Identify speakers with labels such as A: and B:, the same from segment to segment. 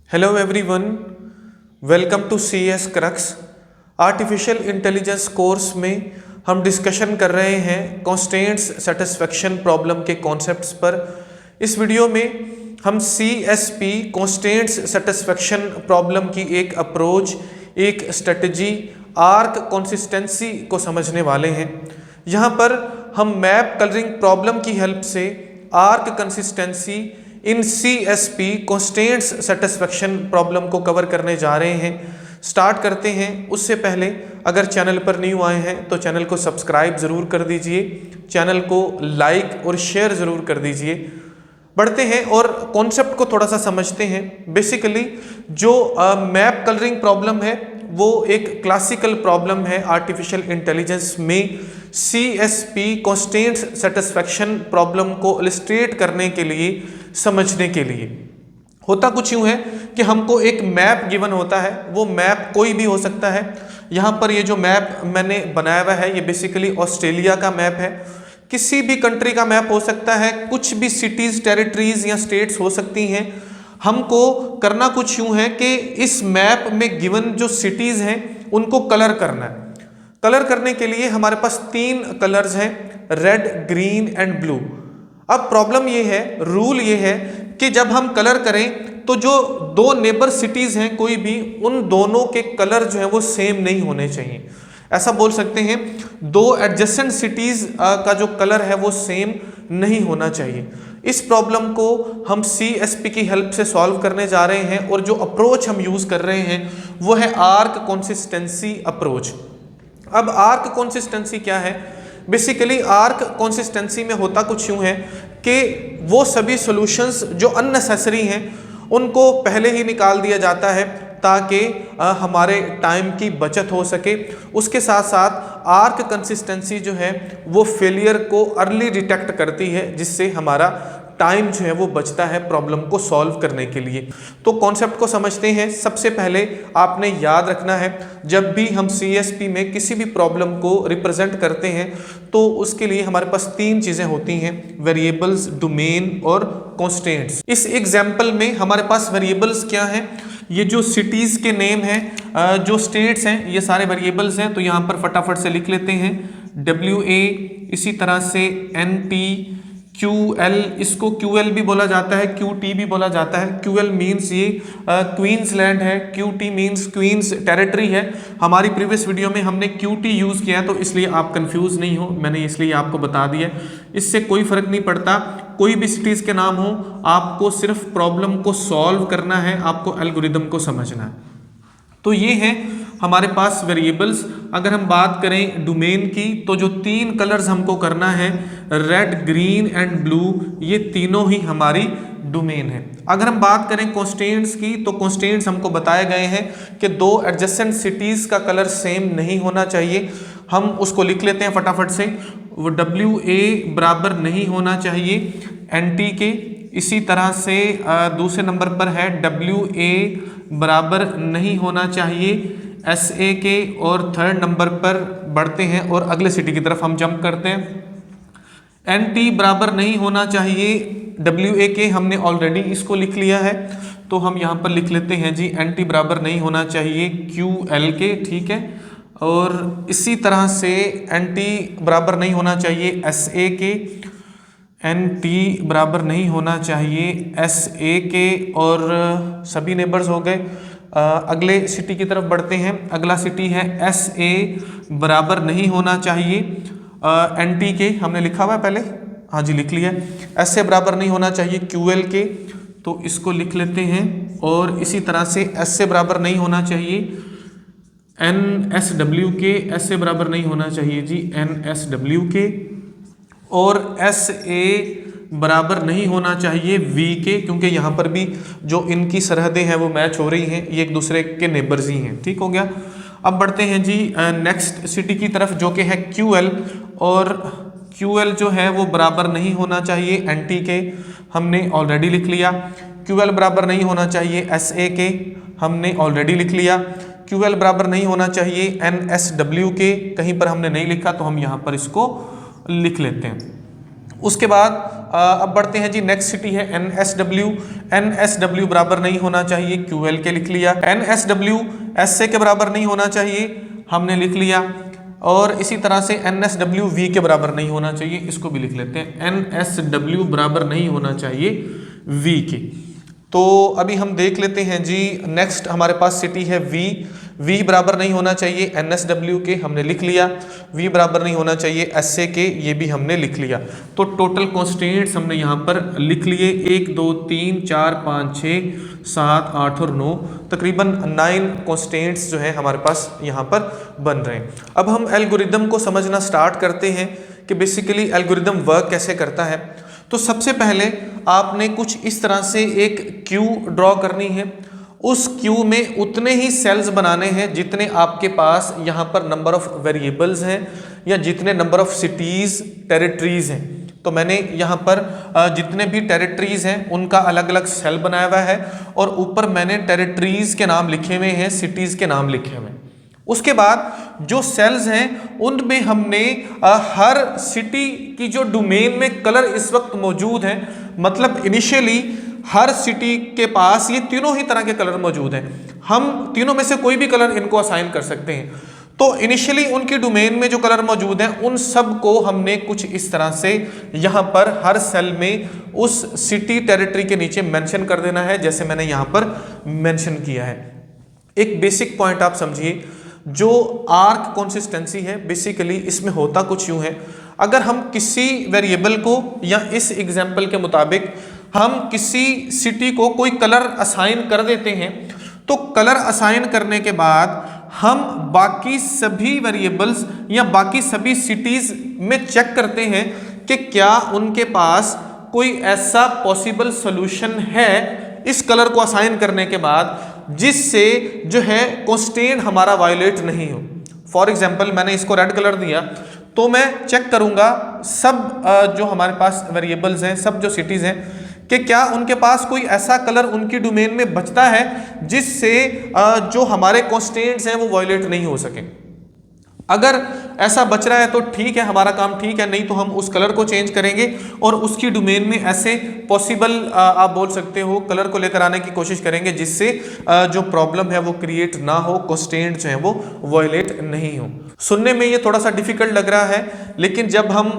A: Hello everyone, welcome to CS crux. Artificial intelligence course में हम discussion कर रहे हैं कॉन्स्टेंट्स सेटिस्फेक्शन प्रॉब्लम के कॉन्सेप्ट्स पर। इस वीडियो में हम CSP कॉन्स्टेंट्स सेटिस्फेक्शन प्रॉब्लम की एक अप्रोच, एक स्ट्रेटजी, आर्क कंसिस्टेंसी को समझने वाले हैं। यहाँ पर हम मैप कलरिंग प्रॉब्लम की हेल्प से arc consistency in CSP constants satisfaction problem को कवर करने जा रहे हैं। स्टार्ट करते हैं। उससे पहले अगर चैनल पर न्यू आए हैं तो चैनल को सब्सक्राइब ज़रूर कर दीजिए, चैनल को लाइक और शेयर ज़रूर कर दीजिए। बढ़ते हैं और कॉन्सेप्ट को थोड़ा सा समझते हैं। बेसिकली जो मैप कलरिंग प्रॉब्लम है वो एक क्लासिकल प्रॉब्लम है आर्टिफिशियल इंटेलिजेंस में। CSP कॉन्स्टेंट्स सेटिस्फेक्शन प्रॉब्लम को इलस्ट्रेट करने के लिए, समझने के लिए होता कुछ यूं है कि हमको एक मैप गिवन होता है। वो मैप कोई भी हो सकता है। यहाँ पर ये जो मैप मैंने बनाया हुआ है ये बेसिकली ऑस्ट्रेलिया का मैप है, किसी भी कंट्री का मैप हो सकता है, कुछ भी सिटीज, टेरिटरीज या स्टेट्स हो सकती हैं। हमको करना कुछ यूं है कि इस मैप में गिवन जो सिटीज हैं उनको कलर करना है। कलर करने के लिए हमारे पास 3 कलर्स हैं, रेड, ग्रीन एंड ब्लू। अब प्रॉब्लम ये है, रूल ये है कि जब हम कलर करें तो जो 2 नेबर सिटीज हैं कोई भी, उन दोनों के कलर जो है वो सेम नहीं होने चाहिए। ऐसा बोल सकते हैं 2 एडजेसेंट सिटीज का जो कलर है वो सेम नहीं होना चाहिए। इस प्रॉब्लम को हम CSP की हेल्प से सॉल्व करने जा रहे हैं और जो अप्रोच हम यूज कर रहे हैं वो है आर्क कंसिस्टेंसी अप्रोच। अब आर्क कंसिस्टेंसी क्या है? बेसिकली आर्क कंसिस्टेंसी में होता कुछ यूं है कि वो सभी सॉल्यूशंस जो अननेसेसरी हैं उनको पहले ही निकाल दिया जाता है ताकि हमारे टाइम की बचत हो सके। उसके साथ साथ आर्क कंसिस्टेंसी जो है वो फेलियर को अर्ली डिटेक्ट करती है, जिससे हमारा टाइम जो है वो बचता है प्रॉब्लम को सॉल्व करने के लिए। तो कॉन्सेप्ट को समझते हैं। सबसे पहले आपने याद रखना है, जब भी हम CSP में किसी भी प्रॉब्लम को रिप्रेजेंट करते हैं तो उसके लिए हमारे पास 3 चीज़ें होती हैं, वेरिएबल्स, डोमेन और कॉन्स्टेंट्स। इस एग्जाम्पल में हमारे पास वेरिएबल्स क्या हैं? ये जो सिटीज़ के नेम हैं, जो स्टेट्स हैं, ये सारे वेरिएबल्स हैं। तो यहाँ पर फटाफट से लिख लेते हैं WA, इसी तरह से NT, QL, इसको QL भी बोला जाता है, QT भी बोला जाता है। QL मीन्स ये क्वींसलैंड है, QT मीन्स क्वींस टेरिटरी है। हमारी प्रीवियस वीडियो में हमने QT यूज़ किया तो इसलिए आप कंफ्यूज नहीं हो, मैंने इसलिए आपको बता दिया। इससे कोई फर्क नहीं पड़ता, कोई भी सिटीज़ के नाम हो, आपको सिर्फ प्रॉब्लम को सॉल्व करना है, आपको एल्गोरिदम को समझना है। तो ये है हमारे पास वेरिएबल्स। अगर हम बात करें डोमेन की तो जो 3 कलर्स हमको करना है, रेड, ग्रीन एंड ब्लू, ये तीनों ही हमारी डोमेन है। अगर हम बात करें कॉन्स्टेंट्स की तो कॉन्स्टेंट्स हमको बताए गए हैं कि 2 एडजेसेंट सिटीज़ का कलर सेम नहीं होना चाहिए। हम उसको लिख लेते हैं फटाफट से। वो WA बराबर नहीं होना चाहिए NT के। इसी तरह से दूसरे नंबर पर है WA बराबर नहीं होना चाहिए SA के। और 3rd नंबर पर बढ़ते हैं और अगले सिटी की तरफ हम जंप करते हैं। NT बराबर नहीं होना चाहिए WA के, हमने ऑलरेडी इसको लिख लिया है तो हम यहाँ पर लिख लेते हैं जी NT बराबर नहीं होना चाहिए QL के, ठीक है। और इसी तरह से NT बराबर नहीं होना चाहिए SA के, NT बराबर नहीं होना चाहिए SA के। और सभी नेबर्स हो गए। अगले सिटी की तरफ बढ़ते हैं। अगला सिटी है SA बराबर नहीं होना चाहिए NT के, हमने लिखा हुआ है पहले, हाँ जी लिख लिया। SA बराबर नहीं होना चाहिए QL के, तो इसको लिख लेते हैं। और इसी तरह से SA बराबर नहीं होना चाहिए NSW के, SA बराबर नहीं होना चाहिए जी NSW के। और SA बराबर नहीं होना चाहिए V के, क्योंकि यहाँ पर भी जो इनकी सरहदें हैं वो मैच हो रही हैं, ये एक दूसरे के नेबर्स ही हैं, ठीक हो गया। अब बढ़ते हैं जी नेक्स्ट सिटी की तरफ जो कि है QL। और QL जो है वो बराबर नहीं होना चाहिए NT के, हमने ऑलरेडी लिख लिया। QL बराबर नहीं होना चाहिए SA के, हमने ऑलरेडी लिख लिया। QL बराबर नहीं होना चाहिए NSW के, कहीं पर हमने नहीं लिखा तो हम यहाँ पर इसको लिख लेते हैं। उसके बाद अब बढ़ते हैं जी, नेक्स्ट सिटी है NSW। NSW बराबर नहीं होना चाहिए, QL के लिख लिया। NSW SA के बराबर नहीं होना चाहिए, हमने लिख लिया। और इसी तरह से NSW V के बराबर नहीं होना चाहिए, इसको भी लिख लेते हैं। NSW बराबर नहीं होना चाहिए V के। तो अभी हम देख लेते हैं जी, नेक्स्ट हमारे पास सिटी है V बराबर नहीं होना चाहिए NSW के, हमने लिख लिया। V बराबर नहीं होना चाहिए SA के, ये भी हमने लिख लिया। तो टोटल कॉन्स्टेंट्स हमने यहाँ पर लिख लिए, 1 2 3 4 5 6 7 8 और 9, तकरीबन 9 कॉन्स्टेंट्स जो है हमारे पास यहाँ पर बन रहे हैं। अब हम एल्गोरिदम को समझना स्टार्ट करते हैं कि बेसिकली एल्गोरिदम वर्क कैसे करता है। तो सबसे पहले आपने कुछ इस तरह से एक क्यू ड्रॉ करनी है। उस क्यू में उतने ही सेल्स बनाने हैं जितने आपके पास यहाँ पर नंबर ऑफ वेरिएबल्स हैं या जितने नंबर ऑफ सिटीज़ टेरिटरीज़ हैं। तो मैंने यहाँ पर जितने भी टेरिटरीज़ हैं उनका अलग अलग सेल बनाया हुआ है और ऊपर मैंने टेरिटरीज़ के नाम लिखे हुए हैं, सिटीज़ के नाम लिखे हुए हैं। उसके बाद जो सेल्स हैं उनमें हमने हर सिटी की जो डोमेन में कलर इस वक्त मौजूद हैं, मतलब इनिशियली हर सिटी के पास ये तीनों ही तरह के कलर मौजूद हैं। हम तीनों में से कोई भी कलर इनको असाइन कर सकते हैं। तो इनिशियली उनकी डोमेन में जो कलर मौजूद हैं उन सब को हमने कुछ इस तरह से यहाँ पर हर सेल में उस सिटी टेरिटरी के नीचे मेंशन कर देना है, जैसे मैंने यहाँ पर मेंशन किया है। एक बेसिक पॉइंट आप समझिए, जो आर्क कंसिस्टेंसी है बेसिकली इसमें होता कुछ यूं है, अगर हम किसी वेरिएबल को या इस एग्जांपल के मुताबिक हम किसी सिटी को कोई कलर असाइन कर देते हैं, तो कलर असाइन करने के बाद हम बाकी सभी वेरिएबल्स या बाकी सभी सिटीज में चेक करते हैं कि क्या उनके पास कोई ऐसा पॉसिबल सोल्यूशन है इस कलर को असाइन करने के बाद जिससे जो है कंस्ट्रेंट हमारा वायोलेट नहीं हो। फॉर एग्जांपल मैंने इसको रेड कलर दिया तो मैं चेक करूंगा सब जो हमारे पास वेरिएबल्स हैं, सब जो सिटीज हैं, कि क्या उनके पास कोई ऐसा कलर उनकी डोमेन में बचता है जिससे जो हमारे कंस्ट्रेंट्स हैं वो वायोलेट नहीं हो सके। अगर ऐसा बच रहा है तो ठीक है, हमारा काम ठीक है, नहीं तो हम उस कलर को चेंज करेंगे और उसकी डोमेन में ऐसे पॉसिबल आप बोल सकते हो कलर को लेकर आने की कोशिश करेंगे जिससे जो प्रॉब्लम है वो क्रिएट ना हो, कंस्ट्रेंट जो है वो वायोलेट नहीं हो। सुनने में ये थोड़ा सा डिफिकल्ट लग रहा है, लेकिन जब हम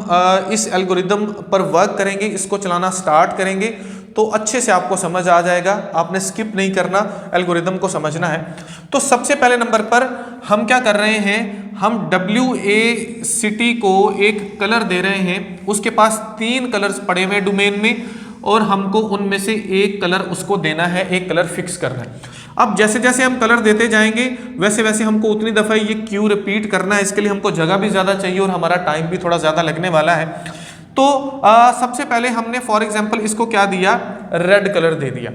A: इस एल्गोरिदम पर वर्क करेंगे, इसको चलाना स्टार्ट करेंगे तो अच्छे से आपको समझ आ जाएगा। आपने स्किप नहीं करना, एल्गोरिदम को समझना है। तो सबसे पहले नंबर पर हम क्या कर रहे हैं, हम WA सिटी को एक कलर दे रहे हैं। उसके पास 3 कलर्स पड़े हुए डोमेन में और हमको उनमें से एक कलर उसको देना है, एक कलर फिक्स करना है। अब जैसे जैसे हम कलर देते जाएंगे वैसे वैसे हमको उतनी दफ़ा ये क्यू रिपीट करना है। इसके लिए हमको जगह भी ज़्यादा चाहिए और हमारा टाइम भी थोड़ा ज़्यादा लगने वाला है। तो सबसे पहले हमने फॉर एग्जांपल इसको क्या दिया, रेड कलर दे दिया।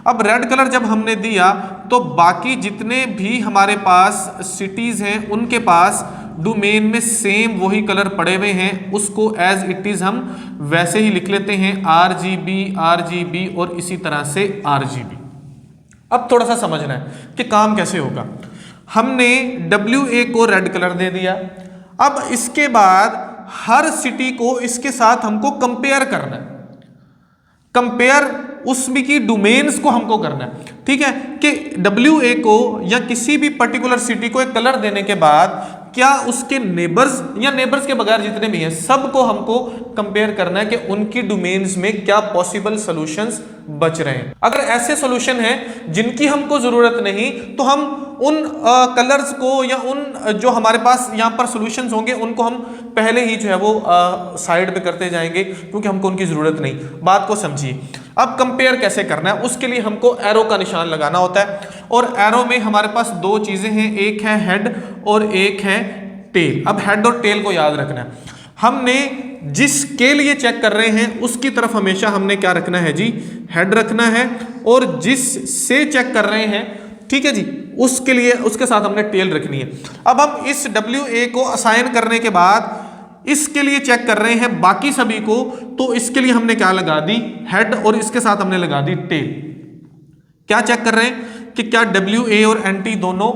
A: अब रेड कलर जब हमने दिया तो बाकी जितने भी हमारे पास सिटीज़ हैं उनके पास डोमेन में सेम वही कलर पड़े हुए हैं, उसको एज इट इज़ हम वैसे ही लिख लेते हैं, RGB और इसी तरह से RGB। अब थोड़ा सा समझना है कि काम कैसे होगा। हमने WA को रेड कलर दे दिया। अब इसके बाद हर सिटी को इसके साथ हमको कंपेयर करना है। कंपेयर उसमें की डोमेन्स को हमको करना है, ठीक है, कि WA को या किसी भी पर्टिकुलर सिटी को एक कलर देने के बाद क्या उसके नेबर्स या नेबर्स के बगैर जितने भी हैं सबको हमको कंपेयर करना है कि उनकी डोमेन्स में क्या पॉसिबल सॉल्यूशंस बच रहे हैं। अगर ऐसे सॉल्यूशन हैं जिनकी हमको जरूरत नहीं तो हम उन कलर्स को या उन जो हमारे पास यहाँ पर सॉल्यूशंस होंगे उनको हम पहले ही जो है वो साइड पे करते जाएंगे क्योंकि हमको उनकी जरूरत नहीं। बात को समझिए। अब कंपेयर कैसे करना है, उसके लिए हमको एरो का निशान लगाना होता है और एरो में हमारे पास 2 चीजें हैं, एक है हेड और एक है टेल। अब हेड और टेल को याद रखना है। हमने जिसके लिए चेक कर रहे हैं उसकी तरफ हमेशा हमने क्या रखना है जी, हेड रखना है, और जिस से चेक कर रहे हैं, ठीक है जी, उसके लिए उसके साथ हमने टेल रखनी है। अब हम इस WA को असाइन करने के बाद इसके लिए चेक कर रहे हैं बाकी सभी को, तो इसके लिए हमने क्या लगा दी, हेड, और इसके साथ हमने लगा दी टेल। क्या चेक कर रहे हैं कि क्या WA और NT दोनों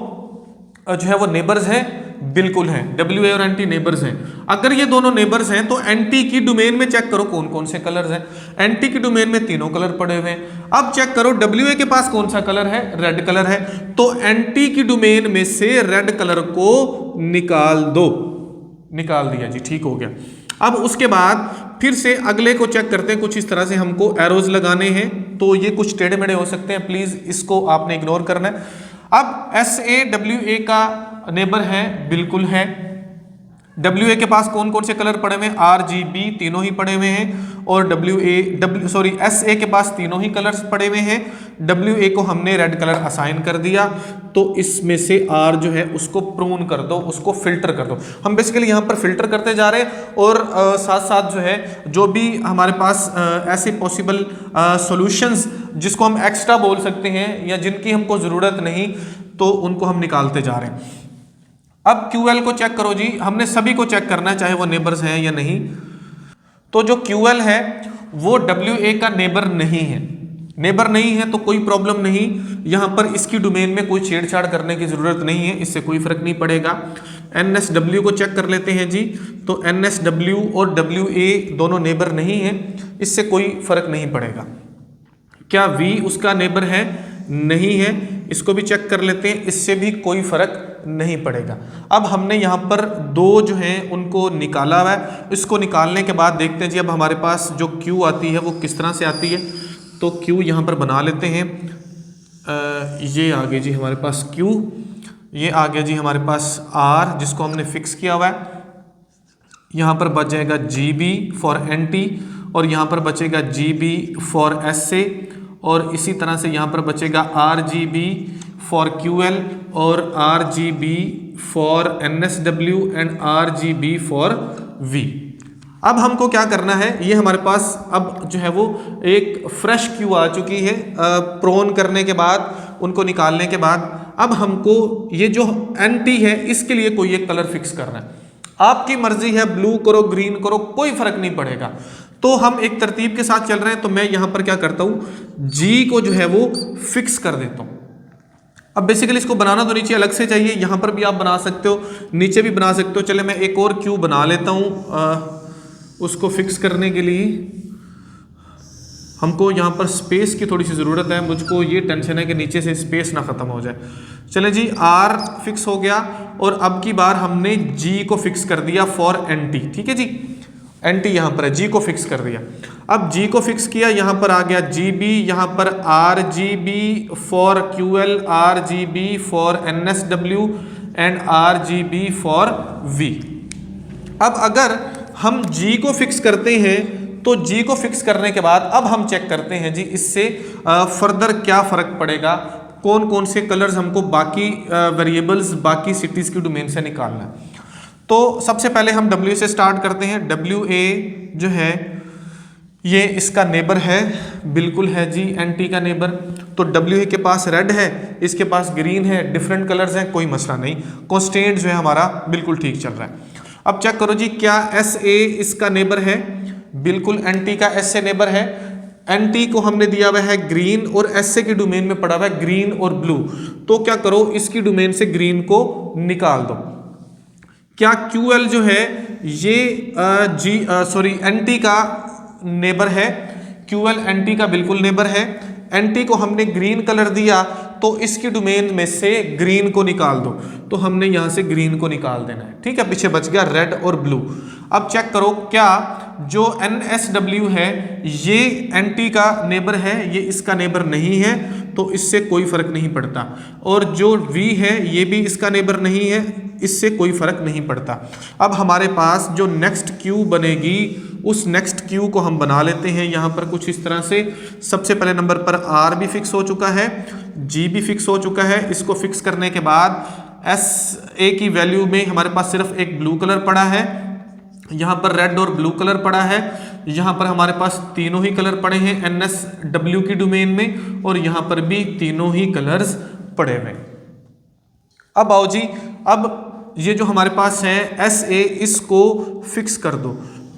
A: जो है वो नेबर्स हैं बिल्कुल है, डब्ल्यू ए और एन टी नेबर्स हैं। अगर ये दोनों नेबर्स हैं तो एन टी की डोमेन में चेक करो कौन कौन से कलर्स हैं। एन टी की डोमेन में तीनों कलर पड़े हुए हैं। अब चेक करो डब्ल्यू ए के पास कौन सा कलर है, रेड कलर है, तो एन टी की डोमेन में से रेड कलर को निकाल दो। निकाल दिया जी, ठीक हो गया। अब उसके बाद फिर से अगले को चेक करते हैं। कुछ इस तरह से हमको एरोज लगाने हैं, तो ये कुछ टेढ़े मेढ़े हो सकते हैं, प्लीज इसको आपने इग्नोर करना है। अब एस ए डब्ल्यू ए का नेबर है, बिल्कुल है। डब्ल्यू ए के पास कौन कौन से कलर पड़े हुए हैं, आर जी बी तीनों ही पड़े हुए हैं, और एस ए के पास तीनों ही कलर्स पड़े हुए हैं। डब्ल्यू ए को हमने रेड कलर असाइन कर दिया, तो इसमें से आर जो है उसको प्रून कर दो, उसको फिल्टर कर दो। हम बेसिकली यहाँ पर फिल्टर करते जा रहे हैं, और साथ साथ जो है जो भी हमारे पास ऐसे पॉसिबल सॉल्यूशंस जिसको हम एक्स्ट्रा बोल सकते हैं या जिनकी हमको ज़रूरत नहीं, तो उनको हम निकालते जा रहे हैं। अब QL को चेक करो जी, हमने सभी को चेक करना है चाहे वो नेबर्स हैं या नहीं। तो जो QL है वो WA का नेबर नहीं है। नेबर नहीं है तो कोई प्रॉब्लम नहीं, यहाँ पर इसकी डोमेन में कोई छेड़छाड़ करने की ज़रूरत नहीं है, इससे कोई फर्क नहीं पड़ेगा। NSW को चेक कर लेते हैं जी, तो NSW और WA दोनों नेबर नहीं है, इससे कोई फर्क नहीं पड़ेगा। क्या V उसका नेबर है, नहीं है, इसको भी चेक कर लेते हैं, इससे भी कोई फर्क नहीं पड़ेगा। अब हमने यहाँ पर दो जो हैं उनको निकाला हुआ है, इसको निकालने के बाद देखते हैं जी अब हमारे पास जो Q आती है वो किस तरह से आती है। तो Q यहाँ पर बना लेते हैं, ये आ गया जी हमारे पास Q, ये आ गया जी हमारे पास R जिसको हमने फिक्स किया हुआ है। यहाँ पर बच जाएगा GB फॉर NT, और यहाँ पर बचेगा GB फॉर SA, और इसी तरह से यहाँ पर बचेगा RGB फॉर QL और RGB for NSW and RGB for V। अब हमको क्या करना है, ये हमारे पास अब जो है वो एक फ्रेश Q आ चुकी है प्रोन करने के बाद, उनको निकालने के बाद। अब हमको ये जो NT है इसके लिए कोई एक कलर फिक्स करना है। आपकी मर्जी है, ब्लू करो, ग्रीन करो, कोई फर्क नहीं पड़ेगा। तो हम एक तरतीब के साथ चल रहे हैं, तो मैं यहाँ पर क्या करता हूँ, G को जो है वो फिक्स कर देता हूँ। अब बेसिकली इसको बनाना तो नीचे अलग से चाहिए, यहाँ पर भी आप बना सकते हो, नीचे भी बना सकते हो। चले मैं एक और Q बना लेता हूँ। उसको फिक्स करने के लिए हमको यहाँ पर स्पेस की थोड़ी सी ज़रूरत है, मुझको ये टेंशन है कि नीचे से स्पेस ना ख़त्म हो जाए। चले जी, R फिक्स हो गया, और अब की बार हमने G को फिक्स कर दिया फॉर NT। ठीक है जी, NT यहाँ पर है, G को फिक्स कर दिया। अब G को फिक्स किया, यहाँ पर आ गया GB, यहाँ पर RGB for QL, RGB for NSW and RGB for V। अब अगर हम G को फिक्स करते हैं तो G को फिक्स करने के बाद अब हम चेक करते हैं जी इससे फर्दर क्या फ़र्क पड़ेगा, कौन कौन से कलर्स हमको बाकी वेरिएबल्स, बाकी सिटीज़ की डोमेन से निकालना है। तो सबसे पहले हम W से स्टार्ट करते हैं। WA जो है ये इसका नेबर है, बिल्कुल है जी, NT का नेबर। तो WA के पास रेड है, इसके पास ग्रीन है, डिफरेंट कलर्स हैं, कोई मसला नहीं, कॉन्स्टेंट जो है हमारा बिल्कुल ठीक चल रहा है। अब चेक करो जी, क्या SA इसका नेबर है, बिल्कुल NT का SA नेबर है। NT को हमने दिया हुआ है ग्रीन, और SA की डोमेन में पड़ा हुआ है ग्रीन और ब्लू। तो क्या करो, इसकी डोमेन से ग्रीन को निकाल दो। क्या QL जो है ये NT का नेबर है, QL NT का बिल्कुल नेबर है। NT को हमने ग्रीन कलर दिया, तो इसकी डोमेन में से ग्रीन को निकाल दो, तो हमने यहाँ से ग्रीन को निकाल देना है। ठीक है, पीछे बच गया रेड और ब्लू। अब चेक करो, क्या जो NSW है ये NT का नेबर है, ये इसका नेबर नहीं है, तो इससे कोई फर्क नहीं पड़ता। और जो V है ये भी इसका नेबर नहीं है, इससे कोई फर्क नहीं पड़ता। अब हमारे पास जो नेक्स्ट Q बनेगी, उस नेक्स्ट Q को हम बना लेते हैं यहाँ पर कुछ इस तरह से। सबसे पहले नंबर पर R भी फिक्स हो चुका है, G भी फिक्स हो चुका है। इसको फिक्स करने के बाद SA की वैल्यू में हमारे पास सिर्फ एक ब्लू कलर पड़ा है, यहाँ पर रेड और ब्लू कलर पड़ा है, यहाँ पर हमारे पास तीनों ही कलर पड़े हैं NSW की डोमेन में, और यहाँ पर भी तीनों ही कलर्स पड़े हुए। अब आओ जी, अब ये जो हमारे पास है SA, इसको फिक्स कर दो।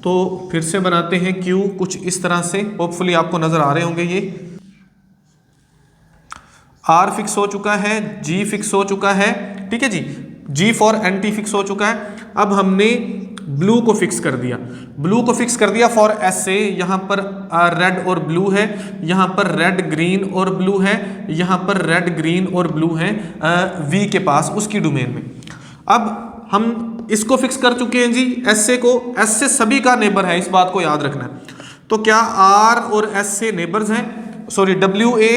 A: तो फिर से बनाते हैं Q कुछ इस तरह से, होपफुली आपको नजर आ रहे होंगे। ये R फिक्स हो चुका है, G फिक्स हो चुका है, ठीक है जी। G फॉर एंटी फिक्स हो चुका है। अब हमने ब्लू को फिक्स कर दिया, ब्लू को फिक्स कर दिया फॉर SA, यहाँ पर रेड और ब्लू है, यहाँ पर रेड ग्रीन और ब्लू है, यहाँ पर रेड ग्रीन और ब्लू है V के पास उसकी डोमेन में। अब हम इसको फिक्स कर चुके हैं जी SA को, SA सभी का नेबर है, इस बात को याद रखना है। तो क्या R और SA नेबर्स हैं, सॉरी WA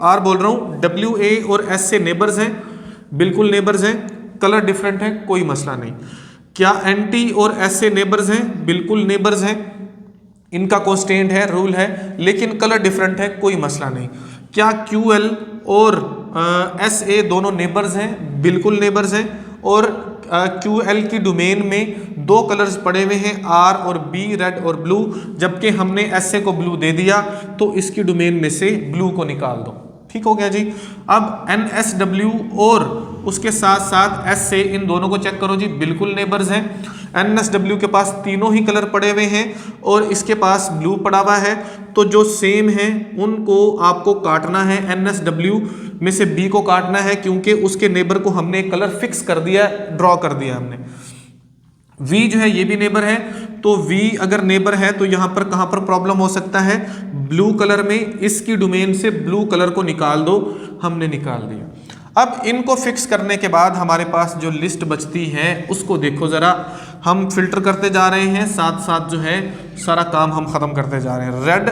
A: R बोल रहा हूँ, WA और SA नेबर्स हैं, बिल्कुल नेबर्स हैं। कलर डिफरेंट है, कोई मसला नहीं। क्या NT और SA नेबर्स हैं, बिल्कुल नेबर्स हैं, इनका कांस्टेंट है, रूल है, लेकिन कलर डिफरेंट है, कोई मसला नहीं। क्या QL और SA दोनों नेबर्स हैं, बिल्कुल नेबर्स हैं, और QL की डोमेन में दो कलर्स पड़े हुए हैं R और B, रेड और ब्लू, जबकि हमने SA को ब्लू दे दिया, तो इसकी डोमेन में से ब्लू को निकाल दो। ठीक हो गया जी। अब NSW और उसके साथ साथ SA, इन दोनों को चेक करो जी, बिल्कुल नेबर्स हैं। NSW के पास तीनों ही कलर पड़े हुए हैं और इसके पास ब्लू पड़ा हुआ है, तो जो सेम है उनको आपको काटना है। NSW में से B को काटना है, क्योंकि उसके नेबर को हमने कलर फिक्स कर दिया, ड्रॉ कर दिया हमने। V जो है ये भी नेबर है, तो V अगर नेबर है तो यहाँ पर कहाँ पर प्रॉब्लम हो सकता है, ब्लू कलर में, इसकी डोमेन से ब्लू कलर को निकाल दो, हमने निकाल दिया। अब इनको फिक्स करने के बाद हमारे पास जो लिस्ट बचती है उसको देखो ज़रा, हम फिल्टर करते जा रहे हैं, साथ साथ जो है सारा काम हम ख़त्म करते जा रहे हैं। Red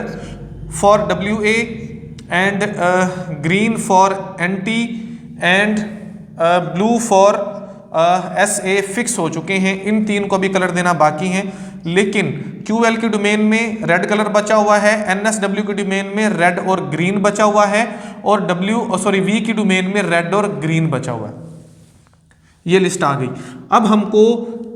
A: for WA and green for NT and blue for SA fix हो चुके हैं। इन तीन को भी कलर देना बाकी है, लेकिन QL की डोमेन में रेड कलर बचा हुआ है, NSW की डोमेन में रेड और ग्रीन बचा हुआ है, और V की डोमेन में रेड और ग्रीन बचा हुआ है। ये लिस्ट आ गई। अब हमको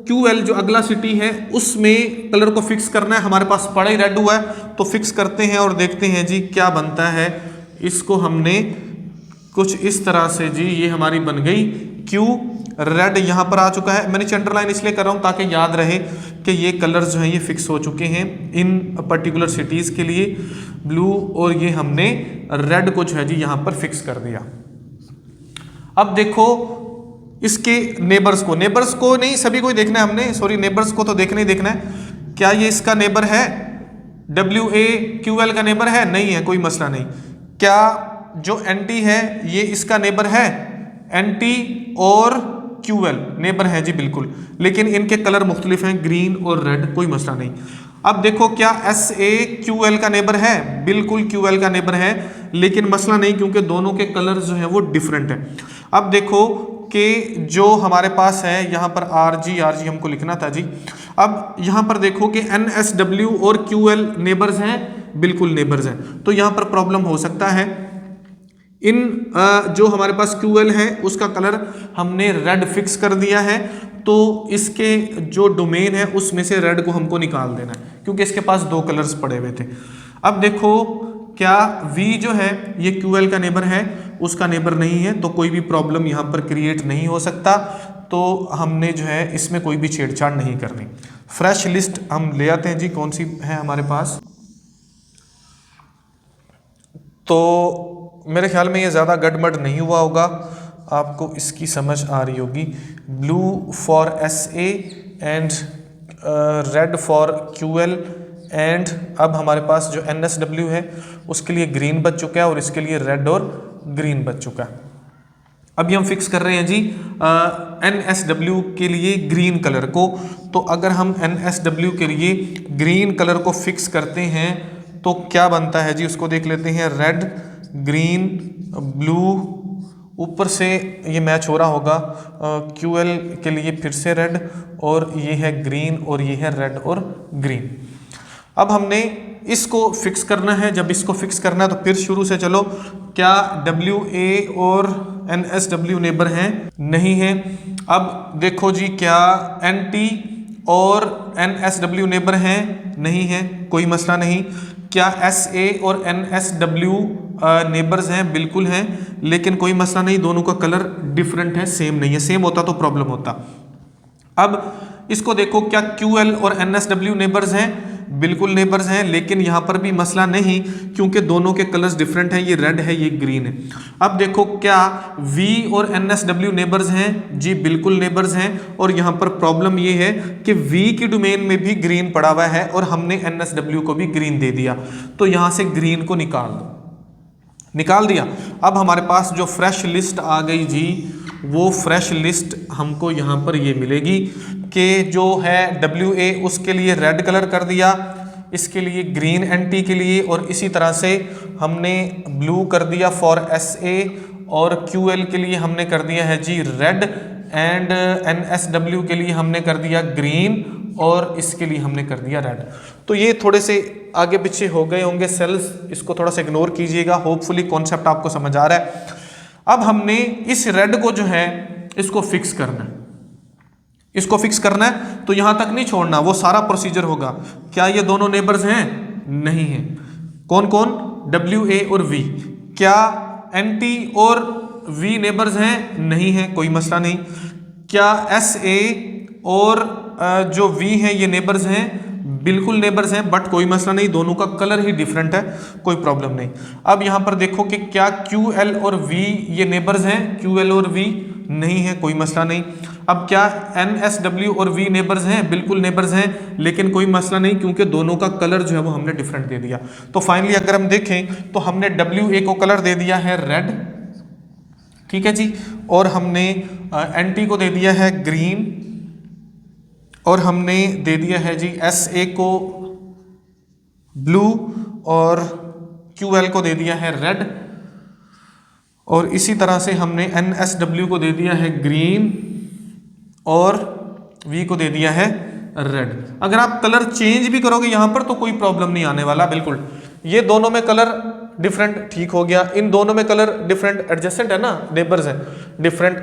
A: QL जो अगला सिटी है उसमें कलर को फिक्स करना है, हमारे पास पड़ा ही रेड हुआ है, तो फिक्स करते हैं और देखते हैं जी क्या बनता है। इसको हमने कुछ इस तरह से जी, ये हमारी बन गई Q, रेड यहाँ पर आ चुका है। मैंने अंडरलाइन इसलिए कर रहा हूँ ताकि याद रहे कि ये कलर्स जो हैं ये फिक्स हो चुके हैं इन पर्टिकुलर सिटीज़ के लिए, ब्लू, और ये हमने रेड को जो है जी यहाँ पर फिक्स कर दिया। अब देखो इसके नेबर्स को नहीं, सभी को ही देखना है हमने, सॉरी नेबर्स को तो देखना ही देखना है। क्या ये इसका नेबर है, WA QL का नेबर है, नहीं है, कोई मसला नहीं। क्या जो NT है ये इसका नेबर है, NT और QL नेबर है जी, बिल्कुल, लेकिन इनके कलर मुख्तलिफ हैं, ग्रीन और रेड, कोई मसला नहीं। अब देखो क्या SA QL का नेबर है, बिल्कुल QL का नेबर है, लेकिन मसला नहीं क्योंकि दोनों के कलर्स जो हैं वो डिफरेंट है। अब देखो कि जो हमारे पास है यहाँ पर RG हमको लिखना था जी। अब यहाँ पर देखो कि NSW और QL नेबर्स हैं, बिल्कुल नेबर्स हैं, तो यहाँ पर प्रॉब्लम हो सकता है। इन जो हमारे पास QL है उसका कलर हमने रेड फिक्स कर दिया है, तो इसके जो डोमेन है उसमें से रेड को हमको निकाल देना है, क्योंकि इसके पास दो कलर्स पड़े हुए थे। अब देखो क्या V जो है ये QL का नेबर है, उसका नेबर नहीं है, तो कोई भी प्रॉब्लम यहाँ पर क्रिएट नहीं हो सकता, तो हमने जो है इसमें कोई भी छेड़छाड़ नहीं करनी। फ्रेश लिस्ट हम ले आते हैं जी, कौन सी है हमारे पास। तो मेरे ख्याल में ये ज़्यादा गड़बड़ नहीं हुआ होगा, आपको इसकी समझ आ रही होगी। Blue for SA and red for QL and अब हमारे पास जो NSW है उसके लिए ग्रीन बच चुका है और इसके लिए रेड और ग्रीन बच चुका है। अभी हम फिक्स कर रहे हैं जी NSW के लिए ग्रीन कलर को, तो अगर हम NSW के लिए ग्रीन कलर को फिक्स करते हैं तो क्या बनता है जी, उसको देख लेते हैं। रेड, ग्रीन, ब्लू, ऊपर से ये मैच हो रहा होगा, QL के लिए फिर से रेड, और ये है ग्रीन, और ये है रेड और ग्रीन। अब हमने इसको फिक्स करना है, जब इसको फिक्स करना है तो फिर शुरू से चलो। क्या WA और NSW नेबर हैं, नहीं है। अब देखो जी क्या NT और NSW नेबर हैं, नहीं है, कोई मसला नहीं। क्या SA और NSW नेबर्स हैं, बिल्कुल हैं, लेकिन कोई मसला नहीं, दोनों का कलर डिफरेंट है, सेम नहीं है, सेम होता तो प्रॉब्लम होता। अब इसको देखो क्या QL और NSW नेबर्स हैं, बिल्कुल नेबर्स हैं, लेकिन यहाँ पर भी मसला नहीं क्योंकि दोनों के कलर्स डिफरेंट हैं, ये रेड है ये ग्रीन है। अब देखो क्या V और NSW नेबर्स हैं? जी बिल्कुल नेबर्स हैं। और यहाँ पर प्रॉब्लम ये है कि V की डोमेन में भी ग्रीन पड़ा हुआ है और हमने NSW को भी ग्रीन दे दिया, तो यहाँ से ग्रीन को निकाल दो, निकाल दिया। अब हमारे पास जो फ्रेश लिस्ट आ गई जी, वो फ्रेश लिस्ट हमको यहाँ पर ये मिलेगी कि जो है WA उसके लिए रेड कलर कर दिया, इसके लिए ग्रीन NT के लिए, और इसी तरह से हमने ब्लू कर दिया फॉर SA, और QL के लिए हमने कर दिया है जी रेड, एंड NSW के लिए हमने कर दिया ग्रीन, और इसके लिए हमने कर दिया रेड। तो ये थोड़े से आगे पीछे हो गए होंगे सेल्स, इसको थोड़ा सा इग्नोर कीजिएगा। होपफुली कॉन्सेप्ट आपको समझ आ रहा है। अब हमने इस रेड को जो है इसको फिक्स करना है, इसको फिक्स करना है, तो यहां तक नहीं छोड़ना, वो सारा प्रोसीजर होगा। क्या ये दोनों नेबर्स हैं? नहीं है। कौन कौन? WA और V। क्या NT और V नेबर्स हैं? नहीं है, कोई मसला नहीं। क्या SA और जो V हैं ये नेबर्स हैं? बिल्कुल नेबर्स हैं, बट कोई मसला नहीं, दोनों का कलर ही डिफरेंट है, कोई प्रॉब्लम नहीं। अब यहां पर देखो कि क्या QL और V ये नेबर्स हैं? QL और V नहीं है, कोई मसला नहीं। अब क्या NSW और V नेबर्स हैं? बिल्कुल नेबर्स हैं, लेकिन कोई मसला नहीं क्योंकि दोनों का कलर जो है वो हमने डिफरेंट दे दिया। तो फाइनली अगर हम देखें तो हमने WA को कलर दे दिया है रेड, ठीक है जी, और हमने NT को दे दिया है ग्रीन, और हमने दे दिया है जी SA को ब्लू, और QL को दे दिया है रेड, और इसी तरह से हमने NSW को दे दिया है ग्रीन, और V को दे दिया है रेड। अगर आप कलर चेंज भी करोगे यहां पर तो कोई प्रॉब्लम नहीं आने वाला, बिल्कुल। ये दोनों में कलर डिफरेंट, ठीक हो गया। इन दोनों में कलर डिफरेंट, एडजेसेंट है ना, नेबर्स हैं, different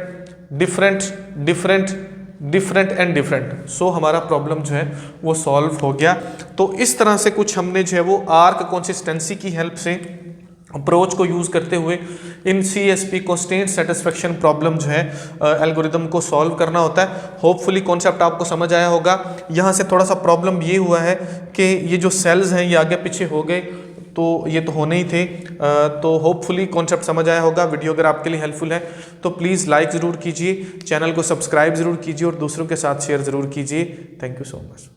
A: different different different and different. So हमारा प्रॉब्लम जो है वो सॉल्व हो गया। तो इस तरह से कुछ हमने जो है वो आर्क कंसिस्टेंसी की हेल्प से अप्रोच को यूज़ करते हुए इन CSP कंस्ट्रेंट सेटिस्फेक्शन प्रॉब्लम जो है एल्गोरिदम को सॉल्व करना होता है। होपफुली कॉन्सेप्ट आपको समझ आया होगा। यहाँ से थोड़ा सा प्रॉब्लम ये हुआ है कि ये जो सेल्स हैं ये आगे पीछे हो गए, तो ये तो होने ही थे। तो होपफुली कॉन्सेप्ट समझ आया होगा। वीडियो अगर आपके लिए हेल्पफुल है तो प्लीज़ लाइक ज़रूर कीजिए, चैनल को सब्सक्राइब ज़रूर कीजिए और दूसरों के साथ शेयर ज़रूर कीजिए। Thank you so much.